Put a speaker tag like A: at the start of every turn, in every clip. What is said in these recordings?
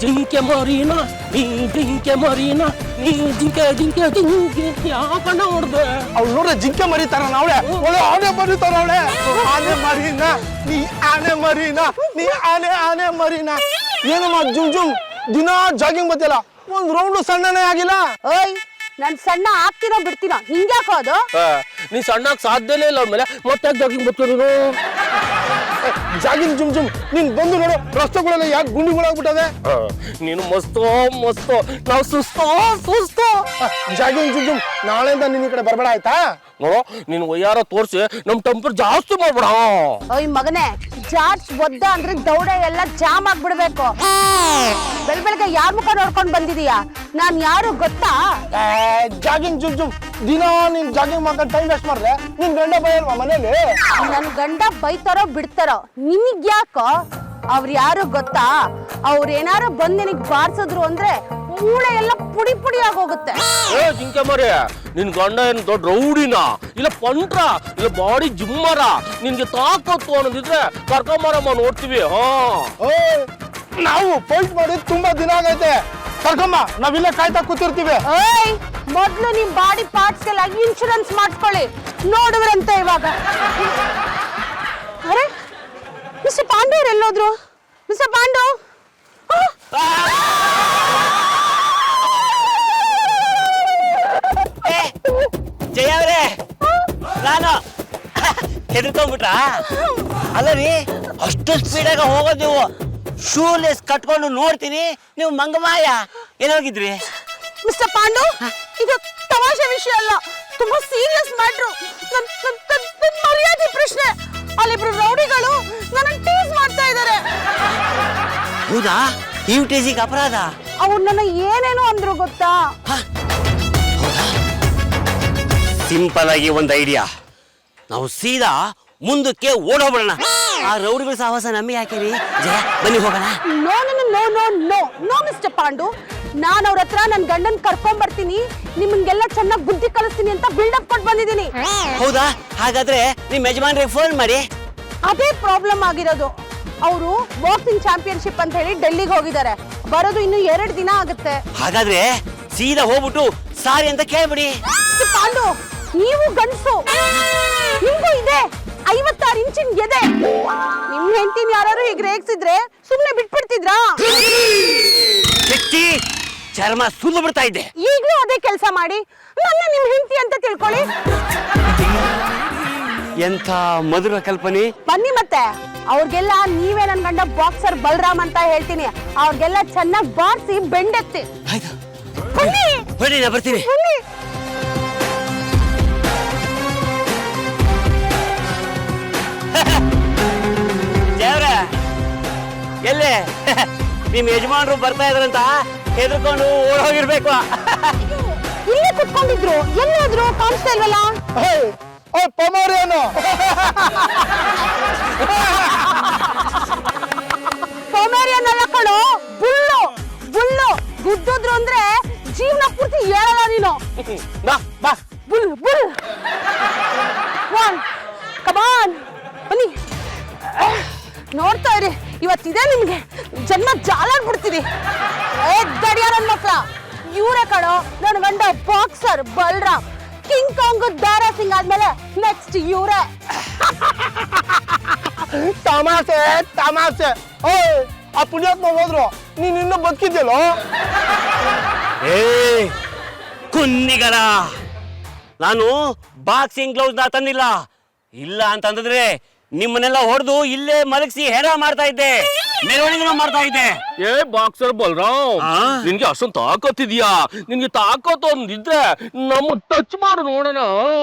A: ಜಿಂಕೆ ಮರಿನಾ ನೀ ಜಿಂಕೆ ಮರಿನಾ ನೀ ಜಿಂಕೆ ಜಿಂಕೆ ಜಿಂಕೆ ಯಾಕಣ್ಣ ಹೊಡ್ದೆ?
B: ಅವ್ಳು ನೋಡ್ರೆ ಜಿಂಕೆ ಮರಿತಾರ ಅವಳೆ ಒಳ್ಳೆ ಆನೆ ಮರಿತಾರ ಅವಳೆ. ಆನೆ ಮರಿನಾ ನೀ ಆನೆ ಮರಿನಾ ನೀ ಆನೆ ಮರಿನಾ. ಏನಮ್ಮ ಜುಮ್ ಜುಮ್ ದಿನ ಜಾಗಿಂಗ್ ಬರ್ತಿಲ್ಲ, ಒಂದ್ ರೌಂಡ್ ಸಣ್ಣನೇ ಆಗಿಲ್ಲ.
C: ಓಯ್ ನಾನ್ ಸಣ್ಣ ಆಗ್ತೀನೋ ಬಿಡ್ತೀನೋ ಹಿಂಗ್ಯಾಕೋ ಅದು?
A: ನೀ ಸಣ್ಣಕ್ ಸಾಧ್ಯನೇ ಇಲ್ಲ ಅವ್ರ ಮೇಲೆ ಮತ್ತೆ ಜಾಗಿಂಗ್ ಬರ್ತೀರ
B: ಜಾಗಿಂಗ್ ಜುಮ್ ಜುಮ್ ನೀನ್ ಬಂದು ನೋಡು ರಸ್ತೆಗಳೆಲ್ಲ ಯಾಕೆ ಗುಂಡಿಗಳಾಗ್ಬಿಟ್ಟವೆ.
A: ನೀನು ಮಸ್ತು ಮಸ್ತು, ನಾವು ಸುಸ್ತು ಸುಸ್ತು.
B: ಜಾಗಿಂಗ್ ಜುಮ್ ಜುಮ್ ನಾಳೆಯಿಂದ ನಿನ್ ಈ ಕಡೆ ಬರ್ಬೇಡ ಆಯ್ತಾ?
A: ನೋಡು ನೀನು ಒಯ್ಯಾರ ತೋರಿಸಿ ನಮ್ ಟೆಂಪರ್ ಜಾಸ್ತಿ ಮಾಡ್ಬೇಡ.
C: ಓಯ್ ಮಗನೇ, ಜಾರ್ಜ್ ಒದ್ದ ಅಂದ್ರೆ ದೌಡೆ ಎಲ್ಲ ಜಾಮ್ ಆಗ್ಬಿಡ್ಬೇಕು. ಬೆಳಗ್ಗೆ ಯಾರ ಮುಖ ನೋಡ್ಕೊಂಡ್ ಬಂದಿದೀಯಾ? ನಾನ್ ಯಾರು ಗೊತ್ತಾ?
B: ಜಾಗಿಂಗ್ ಜುಮ್ ಜುಮ್ ದಿನ ನೀನ್ ಜಾಗಿಂಗ್ ಮಾಡ್ಕೊಂಡು ಟೈಮ್ ವೇಸ್ಟ್ ಮಾಡ್ರೆ ನಿನ್ ಗಂಡ ಬಯಲ್ವಾ ಮನೇಲಿ?
C: ನನ್ ಗಂಡ ಬೈತಾರೋ ಬಿಡ್ತಾರೋ ನಿನಗ್ ಯಾಕೋ? ಅವ್ರ ಯಾರು ಗೊತ್ತಾ? ಅವ್ರೇನಾರು ಬಂದ್ ನಿನಗ್ ಬಾರ್ಸಿದ್ರು ಅಂದ್ರೆ ಮೂಳೆ ಎಲ್ಲ ಪುಡಿ ಪುಡಿ ಆಗೋಗುತ್ತೆ.
A: ಏ ಜಿಂಕೆ ಮರಿ, ನಿನ್ ಗಂಡ ಏನ್ ದೊಡ್ಡ ರೌಡಿನ ಇಲ್ಲ ಪಂಟ್ರ ಇಲ್ಲ ಬಾಡಿ ಜಿಮ್ಮರ? ನಿನ್ಗೆ ತಾಕತ್ತು ಅನ್ನೋದಿದ್ರೆ ಕರ್ಕೊಂಬರಮ್ಮ ನೋಡ್ತೀವಿ.
B: ನಾವು ಫೈಟ್ ಮಾಡಿ ತುಂಬಾ ದಿನ ಆಗೈತೆ, ಕರ್ಕಮ್ಮ ನಾವಿಲ್ಲ ಕಾಯ್ತಾ ಕೂತಿರ್ತೀವಿ.
C: ಓಯ್ ಮೊದ್ಲು ನಿಮ್ ಬಾಡಿ ಪಾರ್ಟ್ಸ್ ಎಲ್ಲ ಇನ್ಶೂರೆನ್ಸ್ ಮಾಡ್ಕೊಳ್ಳಿ, ನೋಡುವ್ರಂತೆ ಇವಾಗ. ಅರೆ ಮಿಸ್ಟರ್ ಪಾಂಡು ಎಲ್ಲೋದ್ರು? ಮಿಸ್ಟರ್ ಪಾಂಡು,
D: ಜಯ ಅವ್ರೆ, ನಾನು ಹೆದರ್ಕೊಂಡ್ಬಿಟ್ರ? ಅಲ್ಲ ರೀ, ಅಷ್ಟು ಸ್ಪೀಡಾಗ ಹೋಗೋದು ನೀವು? ಶೂಲೆಸ್ ಕಟ್ಕೊಂಡು ನೋಡ್ತೀನಿ, ನೀವು ಮಂಗಮಾಯ ಏನೋಗಿದ್ರಿ?
C: ಮಿಸ್ಟರ್ ಪಾಂಡು, ಇದು ತಮಾಷೆ ವಿಷಯ ಅಲ್ಲ, ತುಂಬಾ ಸೀರಿಯಸ್ ಮ್ಯಾಟ್ರು. ಮರ್ಯಾದೆ ಪ್ರಶ್ನೆ. ಅಲ್ಲಿಬ್ರು ರೌಡಿಗಳು ನನ್ನ ಟೀಸ್ ಮಾಡ್ತಾ ಇದ್ದಾರೆ.
D: ಹೌದಾ? ನೀವು ಟೀಸಿಗೆ ಅಪರಾಧ?
C: ಅವ್ರು ನನ್ನ ಏನೇನೋ ಅಂದ್ರು ಗೊತ್ತಾ?
D: ಸಿಂಪಲ್ ಆಗಿ ಒಂದು ಐಡಿಯಾ, ನಾವು ಸೀದಾ ಮುಂದಕ್ಕೆ ಓಡೋಗ್ಬಿಡೋಣ. ಆ ರೌಡಿಗಳ ಸಾಹಸ ನಮ್ಮಿ ಹಾಕಿರಿ. ಜಯ ಬನ್ನಿ ಹೋಗೋಣ.
C: No no no no no no mister Pandu, ನಾನು ಅವ್ರ ಹತ್ರ ನನ್ನ ಗಂಡನ್ ಕರ್ಕೊಂಡ್ ಬರ್ತೀನಿ, ನಿಮ್ಗೆಲ್ಲ ಚೆನ್ನಾಗಿ ಬುದ್ಧಿ ಕಲಿಸ್ತೀನಿ ಅಂತ ಬಿಲ್ಡಪ್ ಕೊಟ್ಟು ಬಂದಿದ್ದೀನಿ.
D: ಹೌದಾ? ಹಾಗಾದ್ರೆ ನಿಮ್ ಯಜಮಾನ್ರಿಗೆ ಫೋನ್ ಮಾಡಿ.
C: ಅದೇ ಪ್ರಾಬ್ಲಮ್ ಆಗಿರೋದು. ಅವರು ಬಾಕ್ಸಿಂಗ್ ಚಾಂಪಿಯನ್ಶಿಪ್ ಅಂತ ಹೇಳಿ ಡೆಲ್ಲಿಗೆ ಹೋಗಿದ್ದಾರೆ, ಬರೋದು ಇನ್ನು 2 ದಿನ ಆಗುತ್ತೆ.
D: ಹಾಗಾದ್ರೆ ಸೀದಾ ಹೋಗ್ಬಿಟ್ಟು ಸಾರಿ ಅಂತ ಕೇಳ್ಬಿಡಿ.
C: ಪಾಂಡು, ನೀವು ಗಂಡಸು, ನಿಮ್ಗೂ ಇದೆ 56 ಇಂಚಿನ ಎದೆ. ನಿಮ್ ಹೆಂಡತಿನ ಯಾರು ಹೀಗೆ ರೇಗಿಸಿದ್ರೆ ಸುಮ್ನೆ ಬಿಟ್ಬಿಡ್ತಿದ್ರಾ?
D: ಚರ್ಮ ಸುಲ್ಲು ಬಿಡ್ತಾ ಇದ್ದೆ.
C: ಈಗಲೂ ಅದೇ ಕೆಲಸ ಮಾಡಿ ನನ್ನ ನಿಮ್ ಹೆಂಡತಿ ಅಂತ ತಿಳ್ಕೊಳ್ಳಿ.
D: ಎಂಥ ಮಧುರ ಕಲ್ಪನೆ.
C: ಬನ್ನಿ ಮತ್ತೆ, ಅವ್ರಿಗೆಲ್ಲ ನೀವೇ ನನ್ ಗಂಡ ಬಾಕ್ಸರ್ ಬಲರಾಮ್ ಅಂತ ಹೇಳ್ತೀನಿ. ಅವ್ರಿಗೆಲ್ಲ ಚೆನ್ನಾಗಿ ಬಾರಿಸಿ ಬೆಂಡೆತ್ತಿ. ಬನ್ನಿ
D: ಬನ್ನಿ, ನಾ ಬರ್ತೀನಿ.
C: ಬನ್ನಿ.
D: ಜಯವ್ರ ಎಲ್ಲೇ? ನಿಮ್ ಯಜಮಾನ್ರು ಬರ್ತಾ ಇದ್ರಂತ ಹೆದರ್ಕೊಂಡು ಓಡೋಗಿರ್ಬೇಕು.
C: ಇಲ್ಲೇ ಕುತ್ಕೊಂಡಿದ್ರು, ಎಲ್ಲಾದ್ರು ಕಾಣಿಸ್ತಾ ಇಲ್ವಲ್ಲ? ಪೊಮೇರಿಯನ್ ಅಲ್ಲ ಕಣೋ, ಬುಲ್ಲು ಬುಲ್ಲು. ಗುದ್ದಿದ್ರು ಅಂದ್ರೆ ಜೀವನ ಪೂರ್ತಿ ಹೇಳಲ್ಲ ನೀನು. Bull bull. ಕಮಾನ್ ಬನ್ನಿ, ನೋಡ್ತಾ ಇರಿ, ಇವತ್ತಿದೆ ನಿಮ್ಗೆ ಜನ್ಮ ಜಾಲಾಡ್ಬಿಡ್ತೀನಿ. ದಡಿಯ ನನ್ನ ಮಕ್ಳ, ಇವರೇ ಕಣೋ ನನ್ನ ಗಂಡ ಬಾಕ್ಸರ್ ಬಲರಾಮ್. ಕಿಂಗ್ ಕಾಂಗ್ ದಾರಾ ಸಿಂಗ್ ಆದ್ಮೇಲೆ ನೆಕ್ಸ್ಟ್ ಇವರೇ.
B: ತಮಾಷೆ ತಮಾಷೆ. ಆ ಪುಣ್ಯಾತ್ಮ ಹೋದ್ರು, ನೀನ್ ಇನ್ನೂ ಬದುಕಿದ್ಯಲ್ಲೋ?
D: ಏ ಕುನ್ನಿಗರ, ನಾನು ಬಾಕ್ಸಿಂಗ್ ಗ್ಲೌಸ್ ನ ತಂದಿಲ್ಲ. ಇಲ್ಲ ಅಂತಂದ್ರೆ ನಿಮ್ಮನ್ನೆಲ್ಲ ಹೊಡೆದು ಇಲ್ಲೇ ಮಲಗಿಸಿ ಹೆರ ಮಾಡ್ತಾ ಇದ್ದೆ, ಮೆರವಣಿಗೆ ಮಾಡ್ತಾ ಇದ್ದೆ.
A: ಏ ಬಾಕ್ಸರ್ ಬಲರಾಮ್, ನಿನ್ಗೆ ಅಷ್ಟೊಂದು ತಾಕತ್ತಿದ್ಯಾ? ನಿನ್ಗೆ ತಾಕತ್ತು ಒಂದಿದ್ರೆ ನಮ್ಮ ಟಚ್ ಮಾಡು ನೋಡೋಣ.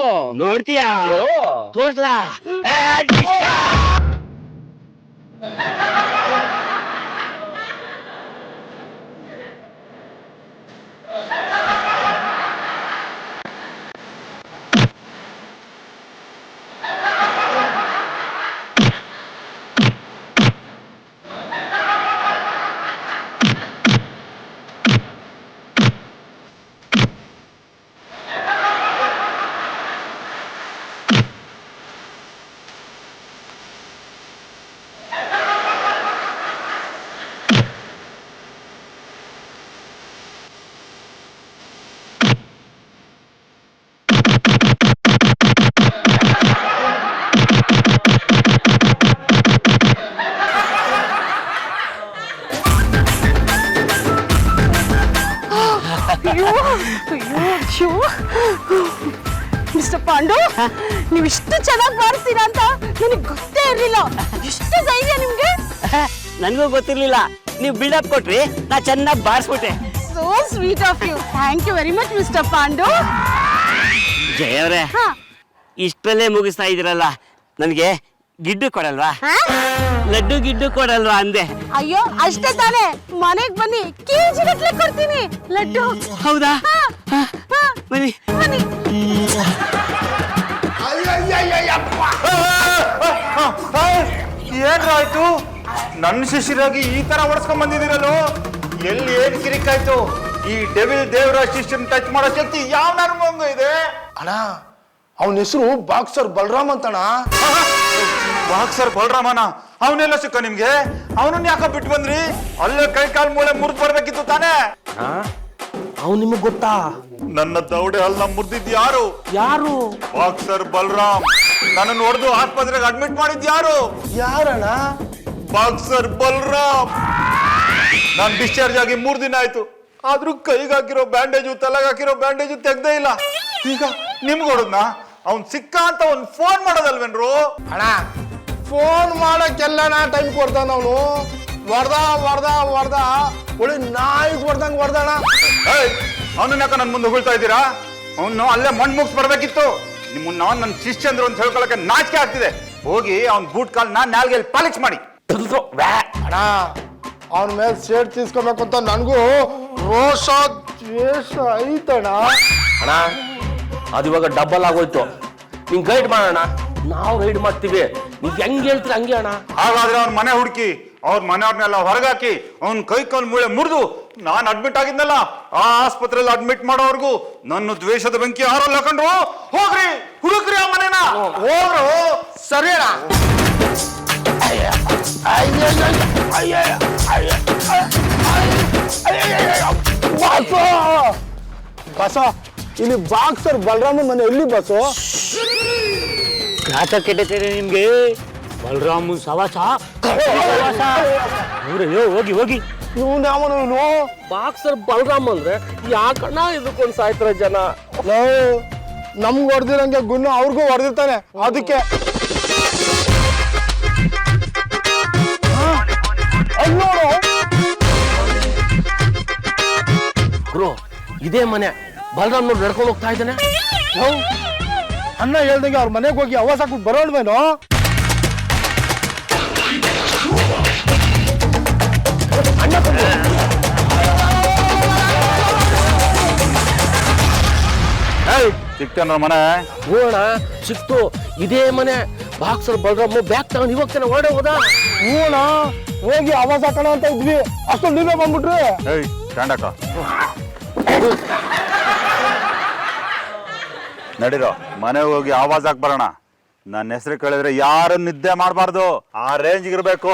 D: ನೋಡ್ತೀಯಾ? ತೋರ್ಸ್ಲಾ?
C: ಮಿಸ್ಟರ್ ಪಾಂಡು ನೀವು ಇಷ್ಟು ಚೆನ್ನಾಗಿ ಬಾರಿಸ್ತೀರಾ ಅಂತ ನನಗೆ ಗೊತ್ತೇ ಇರಲಿಲ್ಲ. ಎಷ್ಟು ಧೈರ್ಯ ನಿಮ್ಗೆ?
D: ನನಗೂ ಗೊತ್ತಿರ್ಲಿಲ್ಲ, ನೀವು ಬಿಲ್ಡಪ್ ಕೊಟ್ರಿ, ನಾ ಚೆನ್ನಾಗಿ ಬಾರಿಸ್ಬಿಟ್ಟೆ.
C: So sweet of you. Thank you very much mister Pandu.
D: ಜಯವ್ರೆ, ಇಷ್ಟರಲ್ಲೇ ಮುಗಿಸ್ತಾ ಇದ್ದೀರಲ್ಲ, ನನಗೆ ಗಿಡ್ಡು ಕೊಡಲ್ವಾ? ಲಡ್ಡು ಗಿಡ್ಡು ಕೊಡಲ್ವಾ ಅಂದೆ.
C: ಅಯ್ಯೋ ಅಷ್ಟೇ ತಾನೇ, ಮನೆಗೆ ಬನ್ನಿ, ಕೆಜಿ ಗಟ್ಲೆ ಕೊಡ್ತೀನಿ ಲಡ್ಡು.
D: ಹೌದಾ? ಬನ್ನಿ.
C: ಬನ್ನಿ.
E: ಏನಾಯ್ತು? ನನ್ನ ಶಿಷ್ಯರಾಗಿ ಈ ತರ ಹೊಡ್ಸ್ಕೊಂಡ್ ಬಂದಿದ್ದೀರಲ್ಲೋ, ಎಲ್ಲಿ ಏನ್ ಕಿರಿಕಾಯ್ತು? ಈ ಡೆವಿಲ್ ದೇವರಾಜ್ ಶಿಷ್ಯನ್ ಟಚ್ ಮಾಡೋ ಶಕ್ತಿ ಯಾವ ನರ್ಮಂಗ ಇದೆ?
B: ಅಣ್ಣ ಅವನ ಹೆಸರು ಬಾಕ್ಸರ್ ಬಲರಾಮ್ ಅಂತಣ್ಣ.
E: ಬಾಕ್ಸರ್ ಬಲರಾಮನ? ಅವನೆಲ್ಲ ಸಿಕ್ಕ ನಿಮ್ಗೆ? ಅವನನ್ನ ಯಾಕ ಬಿಟ್ಟು ಬಂದ್ರಿ? ಅಲ್ಲೇ ಕೈ ಕಾಲ್ ಮೂಳೆ ಮುರಿದು ಬರ್ಬೇಕಿತ್ತು ತಾನೇ?
A: ಅವ್ನು ನಿಮಗ್ ಗೊತ್ತಾ?
E: ನನ್ನ ದೌಡೆ ಅಲ್ಲ ಮುರಿದಿದ್ ಯಾರು?
A: ಯಾರು?
E: ಬಾಕ್ಸರ್ ಬಲರಾಮ್. ನನ್ನನ್ನು ಹೊಡೆದು ಆಸ್ಪತ್ರೆಗೆ ಅಡ್ಮಿಟ್ ಮಾಡಿದ್ ಯಾರು?
B: ಯಾರಣ್ಣ?
E: ಬಾಕ್ಸರ್ ಬಲರಾಮ್. ನಾನ್ ಡಿಸ್ಚಾರ್ಜ್ ಆಗಿ 3 ದಿನ ಆಯ್ತು, ಆದ್ರೂ ಕೈಗೆ ಹಾಕಿರೋ ಬ್ಯಾಂಡೇಜು, ತಲೆಗೆ ಹಾಕಿರೋ ಬ್ಯಾಂಡೇಜು ತೆಗ್ದೇ ಇಲ್ಲ. ಈಗ ನಿಮ್ಗೆ ಹೊಡೆದ್ನ? ಅವ್ನ್ ಸಿಕ್ಕ ಅಂತ ಒಂದ್ ಫೋನ್ ಮಾಡೋದಲ್ವೇನ್ರು?
B: ಅಣ್ಣ ಫೋನ್ ಮಾಡಕ್ಕೆಲ್ಲಣ್ಣ ಟೈಮ್ ಕೊಡ್ತಾನ ಅವನು. ಹೊಡ್ದ ಒಳ್ಳೆ ನಾಯಿಗೆ ಹೊಡ್ದಂಗ್ ಹೊಡ್ದಣ್ಣ.
E: ಅವನನ್ನ ಯಾಕ ನನ್ ಮುಂದೆ ಹೊಗಳ್ತಾ ಇದ್ದೀರಾ? ಅವನು ಅಲ್ಲೇ ಮಣ್ಣು ಮುಗಿಸ್ ಬರ್ಬೇಕಿತ್ತು. ನಿಮ್ಮನ್ನ ನನ್ನ ಶಿಷ್ಯ ಅಂದ್ರು ಅಂತ ಹೇಳ್ಕೊಳಕ್ಕೆ ನಾಚಿಕೆ ಆಗ್ತಿದೆ. ಹೋಗಿ ಅವ್ನ್ ಬೂಟ್ ಕಾಲ್ನ ನಾಲ್ಗೆಲ್ ಪಾಲಿಶ್ ಮಾಡಿ.
B: ಅಣ್ಣ ಅವನ ಮೇಲೆ ಸೇಡ್ ತೀಸ್ಕೊಬೇಕು ಅಂತ ನನಗೂ ರೋಷ ದ್ವೇಷ ಐತಣ್ಣ.
A: ಅಣ್ಣ ಅದು ಇವಾಗ ಡಬಲ್ ಆಗೋಯ್ತು. ನಿಂಗೆ ಗೈಡ್ ಮಾಡೋಣ, ನಾವು ರೈಡ್ ಮಾಡ್ತೀವಿ, ನೀವ್ ಹೆಂಗ್ ಹೇಳ್ತೀರ ಹಂಗೆ ಅಣ್ಣ.
E: ಹಾಗಾದ್ರೆ ಅವ್ನ ಮನೆ ಹುಡುಕಿ, ಅವ್ರ ಮನೆಯವ್ರನ್ನೆಲ್ಲ ಹೊರಗಾಕಿ, ಅವ್ನ ಕೈ ಕಾಲ್ ಮೂಳೆ ಮುರಿದು ನಾನ್ ಅಡ್ಮಿಟ್ ಆಗಿದ್ನಲ್ಲ ಆ ಆಸ್ಪತ್ರೆಯಲ್ಲಿ ಅಡ್ಮಿಟ್ ಮಾಡೋವರೆಗೂ ನನ್ನ ದ್ವೇಷದ ಬೆಂಕಿ ಯಾರಲ್ಲ ಕಂಡ್ರು. ಹೋಗ್ರಿ ಹುಡುಕ್ರಿ ಆ ಮನೆನ. ಹೋಗ್ರು.
B: ಸರಿ ಅಣ್ಣ. ಬಸ ಇಲ್ಲಿ ಬಾಕ್ಸರ್ ಬಲರಾಮ ಮನೆ ಎಲ್ಲಿ ಬಸ್ಸು?
D: ಯಾತ ಕೆಟ್ಟೈತೆ ನಿಮ್ಗೆ? ಬಲರಾಮು ಸವಾಸ ಹೋಗಿ ಹೋಗಿ.
B: ಇವನು ಯಾವನು ಇವನು?
A: ಬಾಕ್ಸರ್ ಬಲರಾಮ್ ಅಂದ್ರೆ ಯಾಕಣ್ಣ ಇದಕ್ಕೊಂದು ಸಾಯ್ತಾರ ಜನ?
B: ನಮ್ಗೆ ಹೊಡೆದಿರಂಗೆ ಗುನ್ನು ಅವ್ರಿಗೂ ಹೊಡೆದಿರ್ತಾನೆ, ಅದಕ್ಕೆ.
A: ಗುರು ಇದೇ ಮನೆ. ಬಲರಾಮ್ ನೋಡಿ ನಡ್ಕೊಂಡು ಹೋಗ್ತಾ ಇದ್ದಾನೆ.
B: ಅಣ್ಣ ಹೇಳ್ದಂಗೆ ಅವ್ರ ಮನೆಗೆ ಹೋಗಿ ಅವಾಜ್ ಹಾಕ್ಬಿಟ್ಟು ಬರೋಣ್ವೇನೋ?
E: ಸಿಕ್ತೇನ ಮನೆ?
A: ಹೋಣ ಸಿಕ್ತು, ಇದೇ ಮನೆ. ಬಾಕ್ಸರ್ ಬಲರಾಮ್ ಬ್ಯಾಗ್ ತಗೊಂಡು ಇವಾಗ ತಾನೆ ಹೊರಡೆ ಹೋದ.
B: ಹೂಣ ಹೋಗಿ ಅವಾಜ್ ಹಾಕೋಣ ಅಂತ ಇದ್ವಿ, ಅಷ್ಟೊಂದು ನೀವೇ ಬಂದ್ಬಿಟ್ರಿ.
E: ಸ್ಟ್ಯಾಂಡಕ್ಕ ನಡೀರೋ, ಮನೆಗೆ ಹೋಗಿ ಆವಾಜ್ ಹಾಕ್ ಬರೋಣ. ನನ್ನ ಹೆಸರು ಕೇಳಿದ್ರೆ ಯಾರು ನಿದ್ದೆ ಮಾಡಬಾರ್ದು, ಆ ರೇಂಜ್ ಇರ್ಬೇಕು.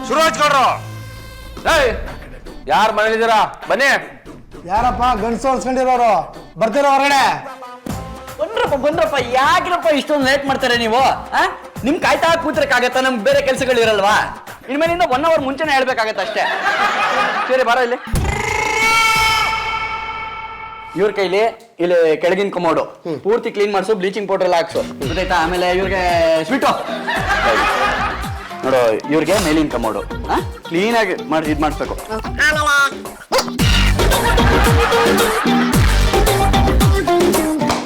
E: ಶುರು ಹಚ್ಕೊಡ್ರು.
A: ಯಾರ ಮನೇಲಿದ್ದೀರಾ? ಬನ್ನಿ.
B: ಯಾರಪ್ಪ ಗಂಡಸು ಹೊಲ್ಸ್ಕೊಂಡಿರೋರು? ಬರ್ತೀರ ಹೊರಗಡೆ?
F: ಬಂದ್ರಪ್ಪ ಯಾಕಿರಪ್ಪ ಇಷ್ಟೊಂದು ಲೇಟ್ ಮಾಡ್ತಾರೆ ನೀವು? ನಿಮ್ ಕಾಯ್ತಾ ಕೂತ್ರಕ್ಕಾಗತ್ತಾ? ನಮ್ಗೆ ಬೇರೆ ಕೆಲಸಗಳಿರಲ್ವಾ? ಇನ್ಮೇಲಿಂದ 1 hour ಮುಂಚೆನೆ ಹೇಳ್ಬೇಕಾಗತ್ತೆ ಅಷ್ಟೇ. ಸರಿ ಬಾರ ಇಲ್ಲಿ. ಇವ್ರ ಕೈಲಿ ಇಲ್ಲಿ ಕೆಳಗಿನ ಕಮೋಡು ಪೂರ್ತಿ ಕ್ಲೀನ್ ಮಾಡಿಸು, ಬ್ಲೀಚಿಂಗ್ ಪೌಡರ್ ಎಲ್ಲ ಹಾಕ್ಸು, ಗೊತ್ತಾಯ್ತಾ? ಆಮೇಲೆ ಇವ್ರಿಗೆ ಸ್ವೀಟು ನೋಡು, ಇವ್ರಿಗೆ ಮೇಲಿನ ಕಮೋಡು ಕ್ಲೀನ್ ಆಗಿ ಮಾಡಿ ಇದ್ ಮಾಡಿಸ್ಬೇಕು.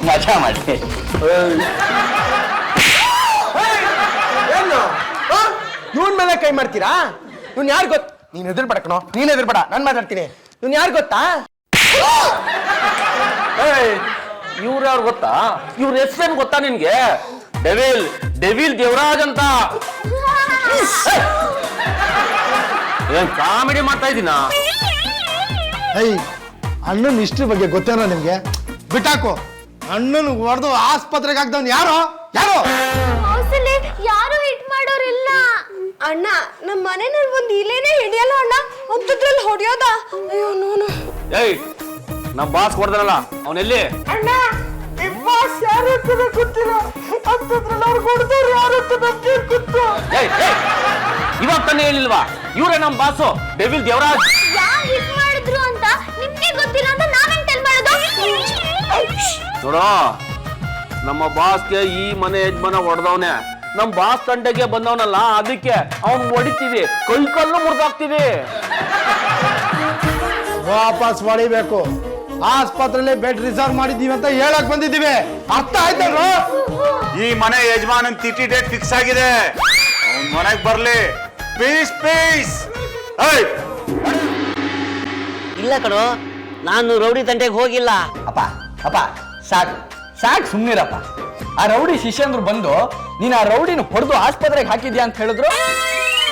F: ಮಜಾ ಮಾಡಿ.
B: ಇವನ್ ಮೇಲೆ ಕೈ ಮಾಡ್ತೀರಾ? ಇವ್ನು ಯಾರು ಗೊತ್ತ? ನೀನ್ ಎದುರ್ಬೇಡ ಕಣೋ, ನೀನ್ ಎದುರ್ಬೇಡ, ನಾನು ಮಾತಾಡ್ತೀನಿ. ಇವ್ನು ಯಾರು ಗೊತ್ತಾ?
A: ಇವ್ರು ಯಾರು ಗೊತ್ತಾ? ಇವ್ರ ಹೆಸರೇನು ಗೊತ್ತಾ ನಿನ್ಗೆ? ಡೆವಿಲ್ ದೇವರಾಜ್ ಅಂತ. ಏನ್ ಕಾಮಿಡಿ ಮಾಡ್ತಾ ಇದ್ದೀನ?
B: ಅಣ್ಣನ ಹಿಸ್ಟ್ರಿ ಬಗ್ಗೆ ಗೊತ್ತೇನೋ ನಿಮ್ಗೆ? ಬಿಟ್ಟಾಕು. ಅಣ್ಣನ ಹೊಡೆದು ಆಸ್ಪತ್ರೆಗೆ ಹಾಕ್ದವ್ನು ಯಾರು?
G: ಯಾರು ಹಿಟ್ ಮಾಡೋರಿಲ್ಲ ಅಣ್ಣ. ನಮ್ಮ ಮನೆಯಲ್ಲಿ ಒಂದು ಇಲೇನೆ ಹಿಡಿಯಲ್ಲ ಅಣ್ಣ, ಅಂತದ್ರಲ್ಲಿ ಹೊಡಿಯೋದ? ಅಯ್ಯೋ ನೋನು.
A: ನಮ್ ಬಾಸ್ ಕೊಡ್ದನಲ್ಲ, ಅವನೆಲ್ಲಿ?
G: ಅಣ್ಣ ಯಾರು ಗೊತ್ತಿಲ್ಲ, ಅಂತದ್ರಲ್ಲಿ ಅವ್ರು ಹೊಡೆದವ್ರು ಯಾರು ನಮ್ಗೆ ಗೊತ್ತು.
A: ಇವಾಗ ತಾನೇ ಹೇಳಿಲ್ವಾ ಇವ್ರೇ ನಮ್ ಬಾಸು ಡೆವಿಲ್ ದೇವರಾಜ್?
G: ಯಾರು ಹಿಟ್
A: ನೋಡೋ ನಮ್ಮ ಬಾಸ್ಗೆ ಈ ಮನೆ ಯಜಮಾನ ಹೊಡೆದವನೆ, ನಮ್ ಬಾಸ್ ತಂಟೆಗೆ ಬಂದವನಲ್ಲ, ಅದಕ್ಕೆ ಅವ್ನ್ ಹೊಡಿತೀವಿ, ಕಲ್ಲು ಮುರಿದಾಕ್ತೀವಿ.
B: ವಾಪಸ್ ಹೊಡಿಬೇಕು. ಆಸ್ಪತ್ರೆಯಲ್ಲಿ ಬೆಡ್ ರಿಸರ್ವ್ ಮಾಡಿದೀವಿ ಅಂತ ಹೇಳಕ್ ಬಂದಿದ್ದೀವಿ, ಅರ್ಥ ಆಯ್ತಲ್ವ?
E: ಈ ಮನೆ ಯಜಮಾನನ್ ತಿಥಿ ಡೇಟ್ ಫಿಕ್ಸ್ ಆಗಿದೆ, ಅವನ್ ಮನೆಗ್ ಬರ್ಲಿ. Piece piece.
D: ಇಲ್ಲ ಕಣೋ, ನಾನು ರೌಡಿ ತಂಟೆಗೆ ಹೋಗಿಲ್ಲ.
F: ಅಪ್ಪ ಅಪ್ಪ ಸಾಕು ಸಾಕು ಸುಮ್ಮನಿರಪ್ಪ. ಆ ರೌಡಿ ಶಿಷ್ಯಂದ್ರು ಬಂದು ನೀನು ಆ ರೌಡಿನ ಹೊಡೆದು ಆಸ್ಪತ್ರೆಗೆ ಹಾಕಿದ್ಯಾ ಅಂತ ಹೇಳಿದ್ರು.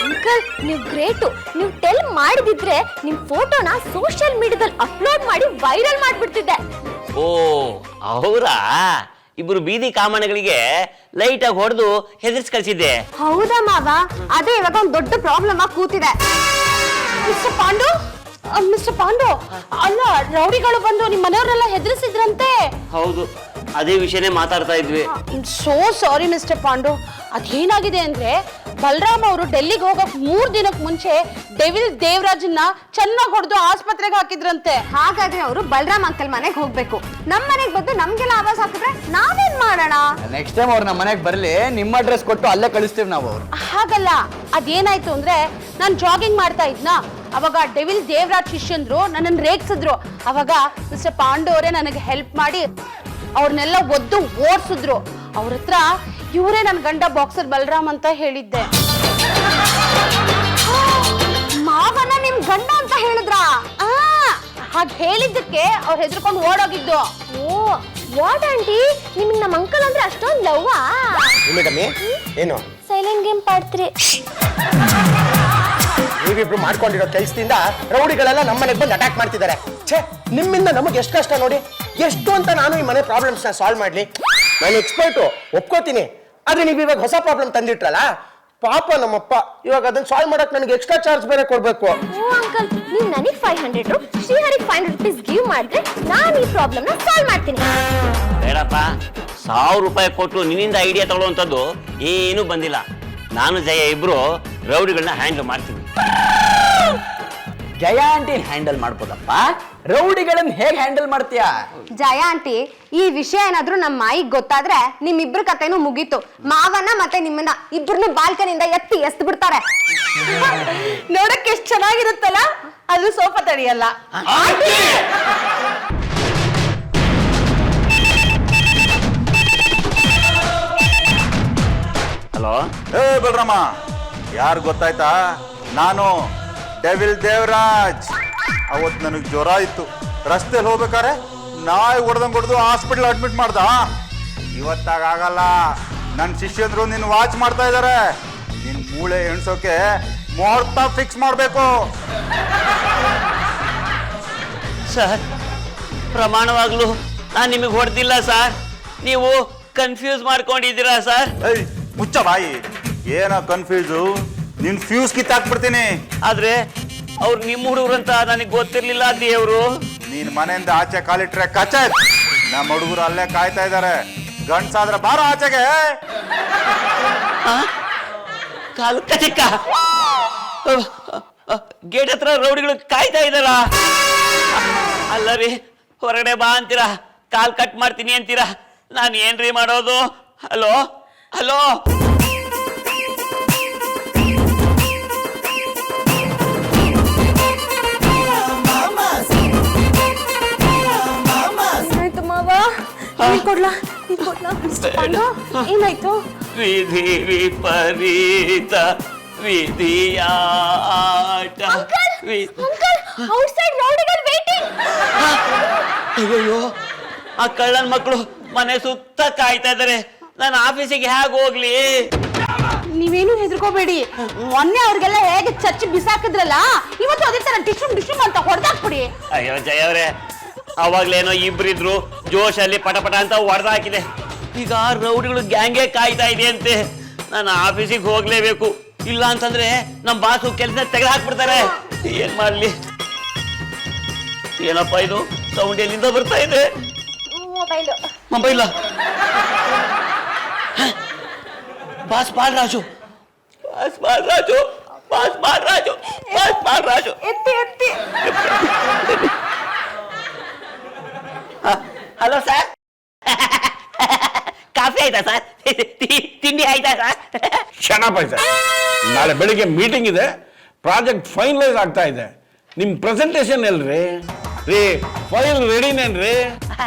G: ಅಂಕಲ್ ನೀವು ಗ್ರೇಟು. ನೀವು ಟೆಲ್ ಮಾಡಿದಿದ್ರೆ ನಿಮ್ ಫೋಟೋನ ಸೋಷಿಯಲ್ ಮೀಡಿಯಾದಲ್ಲಿ ಅಪ್ಲೋಡ್ ಮಾಡಿ ವೈರಲ್ ಮಾಡ್ಬಿಡ್ತಿದ್ದೆ.
D: ಓ ಅವರಾ? ಇಬ್ರು ಬೀದಿ ಕಾಮಣಗಳಿಗೆ ಲೈಟ್ ಆಗಿ ಹೊಡೆದು ಹೆದರ್ಸ್ ಕಳ್ಸಿದ್ದೆ.
G: ಹೌದಾ ಮಾವ? ಅದೇ ಇವಾಗ ಒಂದು ದೊಡ್ಡ ಪ್ರಾಬ್ಲಮ್ ಆಗಿ ಕೂತಿದೆ. ಮಿಸ್ಟರ್ ಪಾಂಡು, ಮಿಸ್ಟರ್ ಪಾಂಡು, ಅಲ್ಲ ರೌಡಿಗಳು ಬಂದು ನಿಮ್ಮ ಮನೆಯವರೆಲ್ಲ ಹೆದರಿಸಿದ್ರಂತೆ.
D: ಹೌದು, ಅದೇ ವಿಷಯನೇ ಮಾತಾಡ್ತಾ ಇದ್ವಿ.
C: So sorry mister Pandu. ಅದೇನಾಗಿದೆ ಅಂದ್ರೆ ಬಲರಾಮ್ ಅವರು ಡೆಲ್ಲಿಗೆ ಹೋಗಕ್ 3 ದಿನಕ್ಕೆ ಮುಂಚೆ ಡೆವಿಲ್ ದೇವರಾಜನ್ನ ಚೆನ್ನಾಗಿ ಹೊಡೆದು ಆಸ್ಪತ್ರೆಗೆ ಹಾಕಿದ್ರಂತೆ.
G: ಹಾಗಾದ್ರೆ ಅವರು ಬಲರಾಮ್ ಅಂಕಲ್ ಮನೆಗೆ ಹೋಗ್ಬೇಕು. ನಮ್ ಮನೆಗೆ ಬಂದು ನಮ್ಗೆಲ್ಲ ಆವಾಜ್ ಹಾಕಿದ್ರೆ ನಾವೇನ್ ಮಾಡೋಣ?
F: ನೆಕ್ಸ್ಟ್ ಟೈಮ್ ಅವ್ರು ನಮ್ಮ ಮನೆಗೆ ಬರಲಿ, ನಿಮ್ಮ ಅಡ್ರೆಸ್ ಕೊಟ್ಟು ಅಲ್ಲೇ ಕಳಿಸ್ತೀವಿ ನಾವು. ಅವ್ರು
C: ಹಾಗಲ್ಲ, ಅದೇನಾಯ್ತು ಅಂದ್ರೆ ನಾನು ಜಾಗಿಂಗ್ ಮಾಡ್ತಾ ಇದ್ನ, ಅವಾಗ ಡೆವಿಲ್ ದೇವರಾಜ್ ಶಿಷ್ಯಂದ್ರು ನನ್ನನ್ನು ರೇಗ್ಸಿದ್ರು. ಅವಾಗ ಮಿಸ್ಟರ್ ಪಾಂಡು ಅವರೇ ನನಗೆ ಹೆಲ್ಪ್ ಮಾಡಿ ಅವ್ರನ್ನೆಲ್ಲ ಒದ್ದು ಓಡಿಸಿದ್ರು. ಅವ್ರ ಹತ್ರ ಇವರೇ ನನ್ನ ಗಂಡ ಬಾಕ್ಸರ್ ಬಲರಾಮ್ ಅಂತ ಹೇಳಿದ್ದೆ.
G: ಮಾವನ ನಿಮ್ ಗಂಡ ಅಂತ ಹೇಳಿದ್ರಾ?
C: ಹಾಗೆ ಹೇಳಿದ್ದಕ್ಕೆ ಅವ್ರು ಹೆದರ್ಕೊಂಡು ಓಡೋಗಿದ್ದು.
G: ಓ ವಾಟ್ ಆಂಟಿ, ನಿಮ್ಗೆ ನಮ್ಮ ಅಂಕಲ್ ಅಂದ್ರೆ ಅಷ್ಟೊಂದು ಲವ್ವಾ?
B: ಏನು
G: ಸೈಲೆಂಟ್ ಗೇಮ್ ಪಾಡ್ತೀರಿ.
B: ನೀವಿಬ್ರು ಮಾಡ್ಕೊಂಡಿರೋ ಕೆಲಸದಿಂದ ರೌಡಿಗಳೆಲ್ಲ ನಮ್ಮನೆಗೆ ಬಂದು ಅಟ್ಯಾಕ್ ಮಾಡ್ತಿದ್ದಾರೆ. ಛೇ, ನಿಮ್ಮಿಂದ ನಮಗೆ ಎಷ್ಟು ಕಷ್ಟ ನೋಡಿ. ಎಷ್ಟು ಅಂತ ನಾನು ಈ ಮನೆ ಪ್ರಾಬ್ಲಮ್ಸ್ನ ಸಾಲ್ವ್ ಮಾಡ್ಲಿ? ನಾನು ಎಕ್ಸ್ಪರ್ಟು, ಒಪ್ಕೋತೀನಿ. ಆದ್ರೆ ನೀವು ಇವಾಗ ಹೊಸ ಪ್ರಾಬ್ಲಮ್ ತಂದಿಟ್ರಲ್ಲ, ಪಾಪ ನಮ್ಮಪ್ಪ ಇವಾಗ ಅದನ್ನ ಸಾಲ್ವ್ ಮಾಡಕ್ ನನಗೆ ಎಕ್ಸ್ಟ್ರಾ ಚಾರ್ಜ್ ಬೇರೆ ಕೊಡ್ಬೇಕು.
G: ಓ ಅಂಕಲ್, ನೀವು ನನಗೆ 500 ಶ್ರೀಹರಿಗೆ 500 rupees ಗಿವ್ ಮಾಡಿದ್ರೆ ನಾನು ಈ ಪ್ರಾಬ್ಲಮ್ ನ ಸಾಲ್ವ್ ಮಾಡ್ತೀನಿ.
D: ಬೇಡಪ್ಪ, 1000 ರೂಪಾಯಿ ಕೊಟ್ಟು ನಿನ್ನಿಂದ ಐಡಿಯಾ ತಗೊಳ್ಳುವಂಥದ್ದು ಏನೂ ಬಂದಿಲ್ಲ. ನಾನು ಜಯ ಇಬ್ರು ರೌಡಿಗಳನ್ನ ಹ್ಯಾಂಡಲ್ ಮಾಡ್ತೀನಿ.
F: ಜಯ ಆಂಟಿ ಹ್ಯಾಂಡಲ್ ಮಾಡ್ಬೋದಪ್ಪ, ರೌಡಿಗಳನ್ನ ಹೇಗೆ ಹ್ಯಾಂಡಲ್ ಮಾಡ್ತೀಯಾ?
G: ಜಯ ಆಂಟಿ, ಈ ವಿಷಯ ಏನಾದ್ರೂ ನಮ್ಮ ಮಾಯಿಗೆ ಗೊತ್ತಾದ್ರೆ ನಿಮ್ಮಿಬ್ರ ಕತೆನೂ ಮುಗೀತು. ಮಾವನ ಮತ್ತೆ ನಿಮ್ಮನ್ನ ಇಬ್ಬರನ್ನು ಬಾಲ್ಕನಿಂದ ಎಸ್ದು ಬಿಡ್ತಾರೆ.
C: ನೋಡಕ್ಕೆ ಎಷ್ಟು ಚೆನ್ನಾಗಿರುತ್ತಲ್ಲ, ಅದು ಸೋಫಾ ತಡಿಯಲ್ಲ.
D: ಹಲೋ,
E: ಬಲರಾಮ, ಯಾರು ಗೊತ್ತಾಯ್ತಾ? ನಾನು ಡೆವಿಲ್ ದೇವರಾಜ್. ಅವತ್ತು ನನಗೆ ಜ್ವರ ಇತ್ತು, ರಸ್ತೆಯಲ್ಲಿ ಹೋಗ್ಬೇಕಾರೆ ನಾಯಿ ಹೊಡೆದು ಹಾಸ್ಪಿಟಲ್ ಅಡ್ಮಿಟ್ ಮಾಡ್ದ. ಇವತ್ತಾಗಲ್ಲ, ನನ್ನ ಶಿಷ್ಯಂದ್ರು ನಿನ್ನ ವಾಚ್ ಮಾಡ್ತಾ ಇದ್ದಾರೆ. ನಿನ್ನ ಮೂಳೆ ಎಣ್ಸೋಕೆ ಮುಹೂರ್ತ ಫಿಕ್ಸ್ ಮಾಡಬೇಕು.
D: ಸರ್ ಪ್ರಮಾಣವಾಗ್ಲೂ ನಾನು ನಿಮಗೆ ಹೊಡೆದಿಲ್ಲ ಸರ್, ನೀವು ಕನ್ಫ್ಯೂಸ್ ಮಾಡ್ಕೊಂಡಿದ್ದೀರಾ ಸರ್.
E: ಏಯ್ ಮುಚ್ಚ ಬಾಯಿ, ಏನೋ ಕನ್ಫ್ಯೂಸು, ನಿನ್ ಫ್ಯೂಸ್ ಕಿತ್ತಾಕ್ಬಿಡ್ತೀನಿ.
D: ಆದ್ರೆ ಅವ್ರು ನಿಮ್ಮ ಹುಡುಗರಂತ ನನಗೆ ಗೊತ್ತಿರ್ಲಿಲ್ಲ ದೇವ್ರು.
E: ನೀನ್ ಮನೆಯಿಂದ ಆಚೆ ಕಾಲಿಟ್ರೆ ಕಚ್ಚ. ನಮ್ಮ ಹುಡುಗರು ಅಲ್ಲೇ ಕಾಯ್ತಾ ಇದ್ದಾರೆ. ಗಂಡ್ಸಾದ್ರೆ ಬಾರ ಆಚೆಗೆ.
D: ಕಾಲು ಕಚಕ್ಕ ಗೇಟ್ ಹತ್ರ ರೌಡಿಗಳು ಕಾಯ್ತಾ ಇದ್ದಾರ. ಅಲ್ಲ ರೀ, ಹೊರಗಡೆ ಬಾ ಅಂತೀರಾ, ಕಾಲ್ ಕಟ್ ಮಾಡ್ತೀನಿ ಅಂತೀರಾ, ನಾನು ಏನ್ರಿ ಮಾಡೋದು? ಹಲೋ ಹಲೋ,
G: ಏನಾಯ್ತು ಮಾವ? ಕೊಡ್ಲಾ ಏನಾಯ್ತು?
D: ವಿಧಿ ವಿಪರೀತ ವಿಧಿಯಾಟ.
G: Outside ರೌಡಿಗಳು waiting.
D: ಅಯ್ಯೋ, ಆ ಕಳ್ಳನ ಮಕ್ಕಳು ಮನೆ ಸುತ್ತ ಕಾಯ್ತಾ ಇದ್ದಾರೆ, ನಾನು ಆಫೀಸಿಗೆ ಹೇಗೆ ಹೋಗ್ಲಿ?
C: ನೀವೇನು ಹೆದರ್ಕೋಬೇಡಿ. ಮೊನ್ನೆ ಅವ್ರಿಗೆಲ್ಲ ಹೇಗೆ ಚಚ್ಚಿ ಬಿಸಾಕಿದ್ರಲ್ಲ, ಇವತ್ತು ಅದೇ ತರ ಡಿಶುಮ್ ಅಂತ ಹೊಡೆದಾಕ್ಬಿಡಿ.
D: ಅಯ್ಯೋ ಜಯವ್ರೆ, ಅವಾಗ್ಲೇನೋ ಇಬ್ರಿದ್ರು ಜೋಶಲ್ಲಿ ಪಟ ಅಂತ ಹೊಡೆದ ಹಾಕಿದೆ. ಈಗ ರೌಡಿಗಳು ಗ್ಯಾಂಗೇ ಕಾಯ್ತಾ ಇದೆ ಅಂತೆ. ನಾನು ಆಫೀಸಿಗೆ ಹೋಗ್ಲೇಬೇಕು, ಇಲ್ಲ ಅಂತಂದ್ರೆ ನಮ್ಮ ಬಾಸು ಕೆಲಸ ತೆಗೆದು ಹಾಕ್ಬಿಡ್ತಾರೆ. ಏನ್ ಮಾಡ್ಲಿ? ಏನಪ್ಪ ಇದು ಸೌಂಡ್ ಎಲ್ಲಿಂದ ಬರ್ತಾ ಇದೆ? Mobile. Boss Balaraju, boss Balaraju, boss Balaraju, boss Balaraju. Hello sir.
H: ಚೆನ್ನಾಗಿ ಸರ್. ನಾಳೆ ಬೆಳಿಗ್ಗೆ ಮೀಟಿಂಗ್ ಇದೆ, ಪ್ರಾಜೆಕ್ಟ್ ಫೈನಲೈಸ್ ಆಗ್ತಾ ಇದೆ. ನಿಮ್ಮ ಪ್ರೆಸೆಂಟೇಷನ್ ಎಲ್ರಿ? ರೀ ಫೈಲ್ ರೆಡಿನೇನ್ರಿ?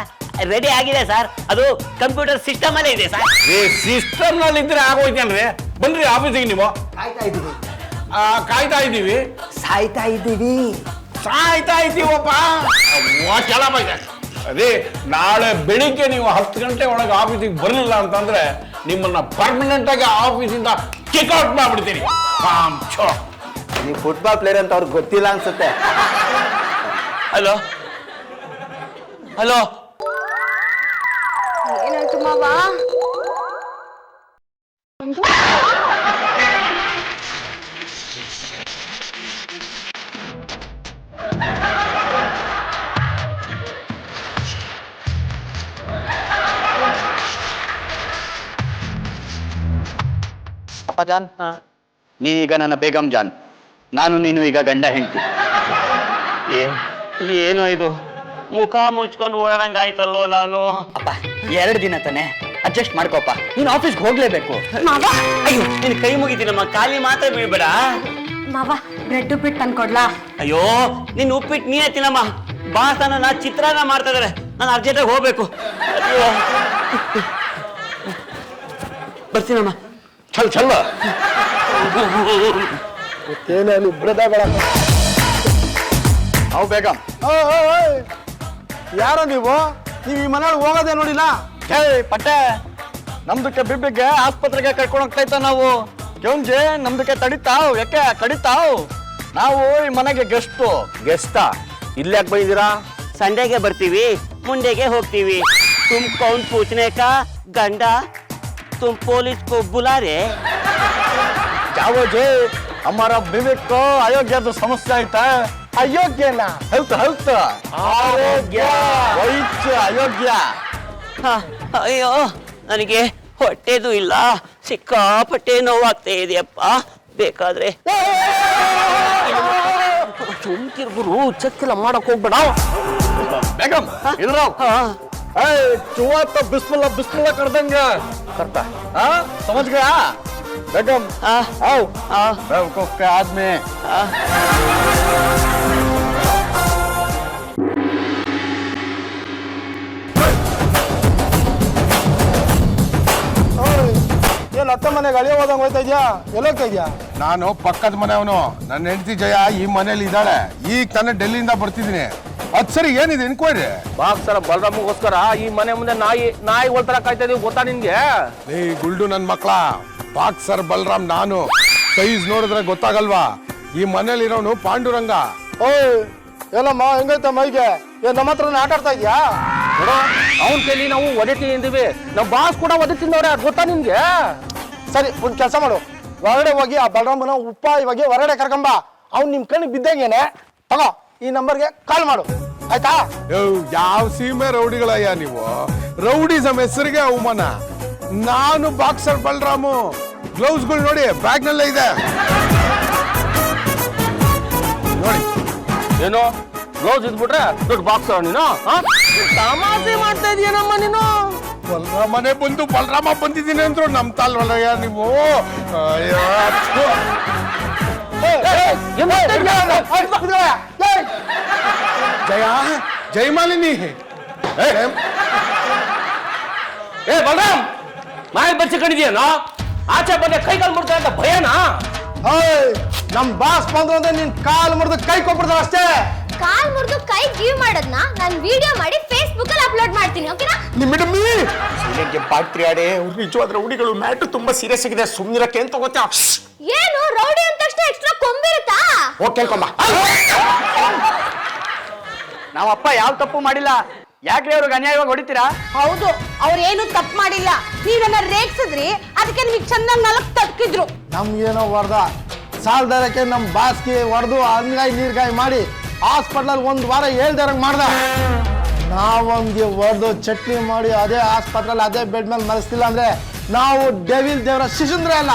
D: ರೆಡಿ ಆಗಿದೆ ಸರ್, ಅದು ಕಂಪ್ಯೂಟರ್ ಸಿಸ್ಟಮ್ ಅಲ್ಲೇ ಇದೆ ಸರ್.
H: ರೀ ಸಿಸ್ಟಮ್ ನಲ್ಲಿ ಇದ್ರೆ ಆಗೋಯ್ತೇನ್ರಿ? ಬನ್ರಿ ಆಫೀಸಿಗೆ ನೀವು. ಕಾಯ್ತಾ ಇದ್ದೀವಿ.
B: ಸಾಯ್ತಾ ಇದ್ದೀವಿ.
H: ಸಾಯ್ತಾ ಇದ್ದೀವಪ್ಪ. ಚೆನ್ನಾಗಿ ಅದೇ ನಾಳೆ ಬೆಳಿಗ್ಗೆ ನೀವು 10 ಗಂಟೆ ಒಳಗೆ ಆಫೀಸಿಗೆ ಬರಲಿಲ್ಲ ಅಂತಂದ್ರೆ ನಿಮ್ಮನ್ನ ಪರ್ಮನೆಂಟ್ ಆಗಿ ಆಫೀಸಿಂದ ಕಿಕ್ಔಟ್ ಮಾಡ್ಬಿಡ್ತೀನಿ.
F: ನೀವು ಫುಟ್ಬಾಲ್ ಪ್ಲೇಯರ್ ಅಂತ ಅವ್ರಿಗೆ ಗೊತ್ತಿಲ್ಲ ಅನ್ಸುತ್ತೆ.
D: ಹಲೋ ಹಲೋ,
G: ಏನಾಯ್ತು ಮಾವ?
F: ಅಪ್ಪ ಜಾನ್, ನೀ ಈಗ ನನ್ನ ಬೇಗಂ ಜಾನ್, ನಾನು ನೀನು ಈಗ ಗಂಡ ಹೆಂಡತಿ.
D: ಏನು ಇದು ಮುಖ ಮುಚ್ಕೊಂಡು ಓಡಂಗಾಯ್ತಲ್ಲೋ ನಾನು.
F: ಅಪ್ಪ 2 ದಿನ ತಾನೆ, ಅಡ್ಜಸ್ಟ್ ಮಾಡ್ಕೋಪ್ಪ. ನೀನು ಆಫೀಸ್ಗೆ ಹೋಗ್ಲೇಬೇಕು.
G: ಮಾವ
D: ಅಯ್ಯೋ ನಿನ್ ಕೈ ಮುಗಿತೀನಮ್ಮ, ಖಾಲಿ ಮಾತ್ರ ಬೀಳ್ಬೇಡ.
G: ಮಾವ ಬ್ರೆಡ್ ಉಪ್ಪಿಟ್ಟು ತಂದ್ಕೊಡ್ಲಾ?
D: ಅಯ್ಯೋ ನಿನ್ ಉಪ್ಪಿಟ್ಟು ನೀನೇ ತಿನ್ನಮ್ಮ. ಬಾಸ್ ನನ್ನ ಚಿತ್ರಾನ್ನ ಮಾಡ್ತಾ ಇದಾರೆ, ನಾನು ಅರ್ಜೆಂಟಾಗಿ ಹೋಗ್ಬೇಕು. ಅಯ್ಯೋ ಬರ್ತೀನಮ್ಮ.
H: ಚಲ್ ಚಲ್ಲ.
B: ಏನಲ್ಲಿ ಬ್ರದಗಳ
F: ಅವು ಬೇಗಂ.
B: ಯಾರೋ ನೀವು ಈ ಮನೆಯೊಳಗೆ ಹೋಗೋದೇ ನೋಡಿಲ್ಲ?
F: ಹೇ ಪಟ್ಟೆ, ನಮ್ದಕ್ಕೆ ಬಿಬ್ಬಿಗೆ ಆಸ್ಪತ್ರೆಗೆ ಕರ್ಕೊಂಡು ಹೋಗ್ತಾ ಇತ್ತ ನಾವು. ಕೆಂಜೆ ನಮ್ದಕ್ಕೆ ತಡಿತಾವ್, ಯಾಕೆ ಕಡಿತಾವ್? ನಾವು ಈ ಮನೆಗೆ
A: ಗೆಸ್ಟಾ? ಇಲ್ಲಿ ಯಾಕೆ ಬಂದಿದ್ದೀರಾ?
D: ಸಂಡೆಗೆ ಬರ್ತೀವಿ, ಮುಂಡೆಗೆ ಹೋಗ್ತೀವಿ. ತುಮ್ ಕೌನ್ ಪೂछने का ಗಂಡ, तुम पुलिस को बुला रहे?
F: ಜಾವೋ ಜೇ, ಹಮಾರ ಬಿಬಿಕ್ ಕೋ ಅಯೋಗ್ಯದ ಸಮಸ್ಯೆ ಆಯ್ತಾ?
B: ಅಯೋಗ್ಯನ
F: ಹೆಲ್ತ್ ಹೆಲ್ತ್
B: ಆರೋಗ್ಯ.
F: ವೈದ್ಯ ಅಯೋಗ್ಯ.
D: ಅಯ್ಯೋ ನನಗೆ ಹೊಟ್ಟೆದು ಇಲ್ಲ, ಸಿಕ್ಕಾಪಟ್ಟೆ ನೋವಾಗ್ತಾ ಇದೆಯಪ್ಪ. ಬೇಕಾದ್ರೆ
A: ಚುಮ್ಕಿರ್ಗುರು ಚೆಕ್ಕೆಲ್ಲ ಮಾಡಕ್ ಹೋಗ್ಬೇಡ.
F: ಬೇಗಂ ಇದ್ರ ಚುವಾ तो बिस्मिल्लाह कर देंगे करता हाँ समझ गया बेगम आओ बेवकूफ के आदमी
B: ಏನು ಅತ್ತ ಮನೆಗೆ ಅಳಿಯ ಹೋದಂಗೆ ಹೋಯ್ತಾ ಇದೆಯಾ? ಎಲ್ಲೋಗ್ತಾ ಇದೆಯಾ?
I: ನಾನು ಪಕ್ಕದ ಮನೆಯವನು. ನನ್ನ ಹೆಂಡತಿ ಜಯ ಈ ಮನೇಲಿ ಇದ್ದಾಳೆ. ಈಗ ತಾನೇ ಡೆಲ್ಲಿಯಿಂದ ಬರ್ತಿದ್ದೀನಿ. ಅದ್ ಸರಿ, ಏನಿದೆ ಎನ್ಕ್ವೈರಿ?
A: ಬಾಕ್ಸರ ಬಲರಾಮಗೋಸ್ಕರ ಈ ಮನೆ ಮುಂದೆ ನಾಯಿ ತರ ಕಾಯ್ತಾ ಇದೀವಿ, ಗೊತ್ತಾ ನಿನ್ಗೆ?
I: ಏ ಗುಲ್ಡು ನನ್ನ ಮಕ್ಳ, ಬಾಕ್ಸರ್ ಬಲರಾಮ್ ನಾನು. ಸೈಜ್ ನೋಡಿದ್ರೆ ಗೊತ್ತಾಗಲ್ವಾ? ಈ ಮನೇಲಿ ಇರೋನು ಪಾಂಡುರಂಗ.
B: ಓಯ್ ಏನಮ್ಮ, ಹೆಂಗೈತ ಮೈಗೆ? ಏನ್ ನಮ್ಮ ಹತ್ರ ಆಟ ಆಡ್ತಾ ಇದೆಯಾ?
A: ನೋಡೋ, ಅವನ ಕೈಲಿ ನಾವು ಒದೆ ತಿಂದಿವಿ, ನಮ್ಮ ಬಾಸ್ ಕೂಡ ಒದೆ ತಿಂದವ್ರೆ, ಅದು ಗೊತ್ತಾ ನಿನ್ಗೆ?
B: ಸರಿ, ಒಂದು ಕೆಲಸ ಮಾಡು, ಹೊರಗಡೆ ಹೋಗಿ ಆ ಬಲರಾಮನ ಉಪಾಯವಾಗಿ ಹೊರಗಡೆ ಕರ್ಕೊಂಬ. ಅವ್ನು ನಿಮ್ ಕಣ್ಣಿಗೆ ಬಿದ್ದಂಗೇನೆ ತಗೋ, ಈ ನಂಬರ್ಗೆ ಕಾಲ್ ಮಾಡು, ಆಯ್ತಾ?
I: ಯಾವ ಸೀಮೆ ರೌಡಿಗಳಯ್ಯ ನೀವು? ರೌಡಿಸಮ್ ಹೆಸರಿಗೆ ಅವಮಾನ. ನಾನು ಬಾಕ್ಸರ್ ಬಲರಾಮು. ಗ್ಲೌಸ್ಗಳು ನೋಡಿ, ಬ್ಯಾಗ್ ನಲ್ಲೇ ಇದೆ ನೋಡಿ.
A: ಏನು ಗ್ಲೌಸ್ ಇದ್ಬಿಟ್ರೆ ದೊಡ್ಡ ಬಾಕ್ಸರ್ ನೀನು? ತಮಾಷೆ ಮಾಡ್ತಾ ಇದೀಯನಮ್ಮ ನೀನು?
I: ಬಲರಾಮನೇ ಬಂದು ಬಲರಾಮ ಬಂದಿದ್ದೀನಿ ಅಂದ್ರು ನಮ್ ತಾಲ್ವಲ್ಲಯ್ಯ ನೀವು. ಅಯ್ಯೋ, ಥು. ಜಯ ಜಯಮಾಲಿನಿ.
A: ಏ ಬಲರಾಮ್, ಮಾಯ ಬಚ್ಚಿಕೊಂಡಿದ್ಯೇನೋ? ಆಚೆ ಬಂದೆ ಕೈ ಕಾಲು ಮುಡ್ತಾ ಅಂತ ಭಯನಾ?
B: ನಮ್ ಬಾಸ್ ಬಂದ್ರು ಅಂದ್ರೆ ನೀನ್ ಕಾಲ್ ಮುರಿದು ಕೈ ಕೊಟ್ಬಿಡ್ತಾವ ಅಷ್ಟೇ.
G: ಕಾಲ್ ಮುರಿದು ಕೈ ಗಿವ್ ಮಾಡೋದನ್ನ ನಾನು ವಿಡಿಯೋ ಮಾಡಿ ಫೇಸ್ಬುಕ್ ಅಲ್ಲಿ ಅಪ್ಲೋಡ್ ಮಾಡ್ತೀನಿ, ಓಕೆನಾ?
B: ಸೀರೆಗೆ ಬಾಟ್ರಿ ಆಡೆ ನಿಜವಾದ ರೌಡಿಗಳು ಮ್ಯಾಟು ತುಂಬಾ ಸೀರಿಯಸ್ ಆಗಿದೆ. ಸುಮ್ನಿರಕ್ಕೆ ಅಂತ ಗೊತ್ತಾ?
G: ಏನು ರೌಡಿ ಅಂತ ತಕ್ಷಣ ಎಕ್ಸ್ಟ್ರಾ ಕೊಂಬಿರುತ್ತಾ?
B: ಹೋಗ್ ಕೇಳ್ಕೊಂಬ.
F: ನಾವಪ್ಪ ಯಾವ ತಪ್ಪು ಮಾಡಿಲ್ಲ, ಯಾಕ್ರಿ ಅವ್ರಿಗೆ ಅನ್ಯಾಯವಾಗಿ ಹೊಡಿತೀರಾ?
C: ಹೌದು, ಅವ್ರು ಏನು ತಪ್ಪು ಮಾಡಿಲ್ಲ. ನೀವನ್ನ ರೇಗ್ಸಿದ್ರಿ, ಅದಕ್ಕೆ ನಿಮಗೆ ಚೆನ್ನಾಗಿ 4 ತಕ್ಕಿದ್ರು.
B: ನಮ್ಗೇನೋ ಹೊಡೆದ ಸಾಲದಾರಕ್ಕೆ ನಮ್ ಬಾಸ್ಗೆ ಹೊಡೆದು ಅಂಗಾಯಿ ನೀರ್ಗಾಯಿ ಮಾಡಿ ಹಾಸ್ಪಿಟ್ಲಲ್ಲಿ 1 ವಾರ ಹೇಳ್ದಾರಂಗ್ ಮಾಡ್ದ. ನಾವೊಂದಿಗೆ ಹೊಡೆದು ಚಟ್ನಿ ಮಾಡಿ ಅದೇ ಆಸ್ಪತ್ರೆಯಲ್ಲಿ ಅದೇ ಬೆಡ್ ಮೇಲೆ ಮಲಗಿಸ್ತಿಲ್ಲ ಅಂದ್ರೆ ನಾವು ಡೆವಿಲ್ ದೇವರ ಶಿಶುಂದ್ರ ಅಲ್ಲ.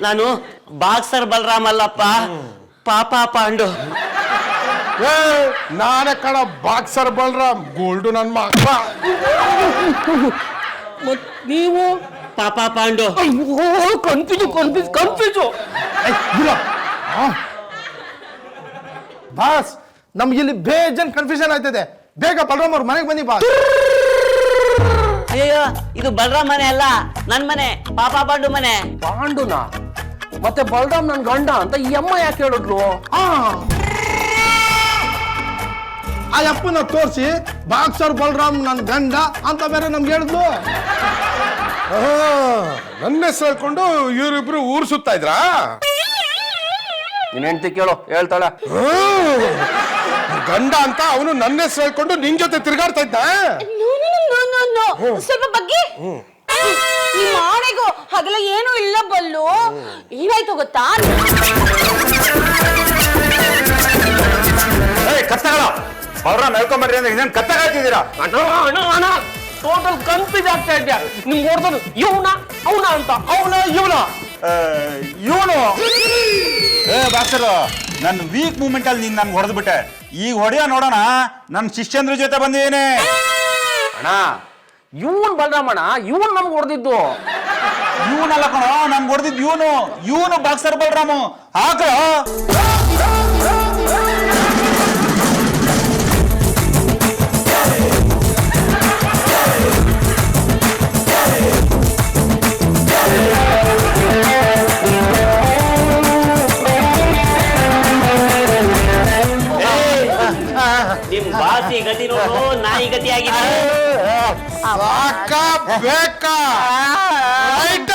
D: ನಾನು ಬಾಕ್ಸರ್ ಬಲರಾಮ್ ಅಲ್ಲಪ್ಪ, ಪಾಪ ಪಾಂಡು.
I: ನಾನೇ ಕಣ ಬಾಕ್ಸರ್ ಬಲರಾಮ್. ಗೋಲ್ಡು ನನ್ನ ಮಕ್ಳ.
A: ಮತ್ ನೀವು
D: ಪಾಪ ಪಾಂಡು.
A: ಕನ್ಫ್ಯೂಸು
B: ಬಾಸ್ ನಮ್ಗೆ ಇಲ್ಲಿ ಬೇಜನ್ ಕನ್ಫ್ಯೂಷನ್ ಆಯ್ತದೆ. ಬೇಗ ಬಲರಾಮ್ ಅವ್ರ ಮನೆಗೆ ಬನ್ನಿ ಬಾಸ್.
D: ಅಯ್ಯೋ ಇದು ಬಲರಾಮ್ ಮನೆ ಅಲ್ಲ, ನನ್ ಮನೆ, ಪಾಪ ಪಾಂಡು ಮನೆ.
A: ಪಾಂಡುನಾ ಮತ್ತೆ ಬಲರಾಮ್ ನನ್ ಗಂಡ ಅಂತ ಈ ಅಮ್ಮ ಯಾಕೆ ಹೇಳಿದ್ಲು?
B: ಆ ಅಪ್ಪನ ತೋರಿಸಿ ಬಾಕ್ಸರ್ ಬಲರಾಮ್ ನನ್ ಗಂಡ ಅಂತ ಬೇರೆ ನಮ್ಗೆ ಹೇಳಿದ್ಲು.
I: ನನ್ನ ಹೆಸರು ಹೇಳ್ಕೊಂಡು ಇವರಿಬ್ರು ಊರ್ ಸುತ್ತಾ ಇದ್ರಾ?
A: ನಿನ್ ಹೆಂಡ್ತಿ ಕೇಳು, ಹೇಳ್ತಾಳೆ.
I: ಗಂಡ ಅಂತ ಅವನು ನನ್ನ ಹೆಸರು ಹೇಳ್ಕೊಂಡು ನಿನ್ ಜೊತೆ ತಿರ್ಗಾಡ್ತಾ ಇದ್ದ.
C: ಸ್ವಲ್ಪ ಬಗ್ಗೆ ನಿಮ್ಮ ಆಣೆಗೂ ಹಾಗೆಲ್ಲ ಏನು ಇಲ್ಲ ಬಲ್ಲು. ಏನಾಯ್ತು ಗೊತ್ತಾ?
E: ಕತ್ತಗಳ ಬಲರಾಮ್ ಹೇಳ್ಕೊಂಬರ್ರಿ ಅಂದ್ರೆ ಇದೇನು ಕತ್ತಗಾಯ್ತಿದ್ದೀರಾ?
A: ಟೋಟಲ್ ಕನ್ಫ್ಯೂಸ್ ಆಗ್ತಾ ಇದ್ಯಾ. ನಿಮ್ಗೆ ಹೊಡೆದನು ಇವನ ಅವನ ಅಂತ, ಅವನ ಇವನ
E: ಇವನು ಬಾಕ್ಸರ್ ನನ್ನ ವೀಕ್ ಮೂಮೆಂಟ್ ಅಲ್ಲಿ ನೀನ್ ನನ್ಗೆ ಹೊಡೆದ್ಬಿಟ್ಟೆ. ಈಗ ಹೊಡೆಯ ನೋಡೋಣ, ನನ್ನ ಶಿಷ್ಯಂದ್ರ ಜೊತೆ ಬಂದಿದ್ದೇನೆ.
A: ಅಣ್ಣ ಇವನ್ ಬಲರಾಮಣ್ಣ, ಇವನ್ ನಮ್ಗೆ ಹೊಡೆದಿದ್ದು.
E: ಇವನಲ್ಲ ಕಣೋ ನನ್ಗೆ ಹೊಡೆದಿದ್ದು, ಇವನು ಬಾಕ್ಸರ್ ಬಲರಾಮು. ಹಾಕೋ
D: ನಿಮ್ ಬಾಸಿ ಗತಿ ನೋಡು, ನಾಯಿ ಗತಿ ಆಗಿದೆ.
I: ಸಾಕ ಬೇಕಾ? ರೈಟ